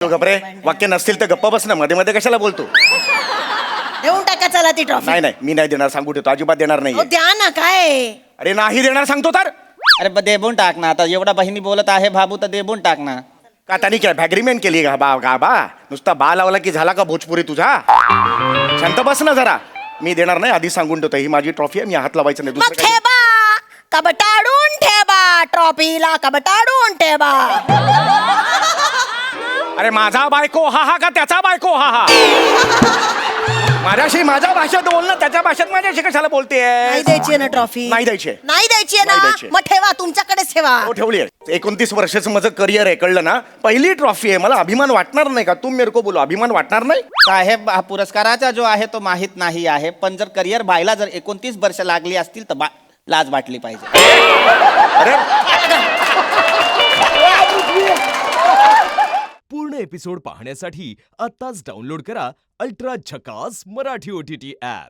तू गप्रे वाक्य नसतील तर गप्प बस ना, मध्ये मध्ये कशाला बोलतो? देऊन टाका चला ती ट्रॉफी. नाही नाही, मी नाही देणार, सांगू देतो, अजिबात देणार नाही. द्या ना काय. अरे नाही देणार सांगतो तर. अरे देबून टाक ना, आता एवढा बहिणी बोलत आहे भाबू तर देबून टाक ना. का त्यांनी काय भॅग्रीमेंट केली का बा नुसता बा लावला की झाला का भोजपुरी तुझा? शांत बस ना जरा. मी देणार नाही, आधी सांगून ठेवतो, ही माझी ट्रॉफी आहे, मी हात लावायचं नाही. मग दुसरं काही- ठेवा कबटाडून ठेवा ट्रॉफीला कबटाडून ठेवा. अरे माझा बायको हा हा का त्याचा बायको हा हा? माझ्याशी माझ्या भाषेत बोल ना, त्याच्या भाषेत माझ्याशी कशाला बोलतेय? नाही द्यायची ना ट्रॉफी. नाही द्यायची. नाही द्यायची ना. नाही द्यायची. मग ठेवा तुमच्याकडेच ठेवा. हो ठेवली आहे. 29 वर्षाचं माझं करिअर आहे, कळलं ना? पहिली ट्रॉफी आहे, मला अभिमान वाटणार नाही का? तुम मेरे को बोलो, अभिमान वाटणार नाही? साहेब हा पुरस्काराचा जो आहे तो माहित नाही आहे, पण जर करिअर व्हायला जर 29 वर्ष लागली असतील तर लाज वाटली पाहिजे. अरे पूर्ण एपिसोड पाहण्यासाठी आत्ताच डाउनलोड करा अल्ट्रा झकास मराठी OTT ॲप.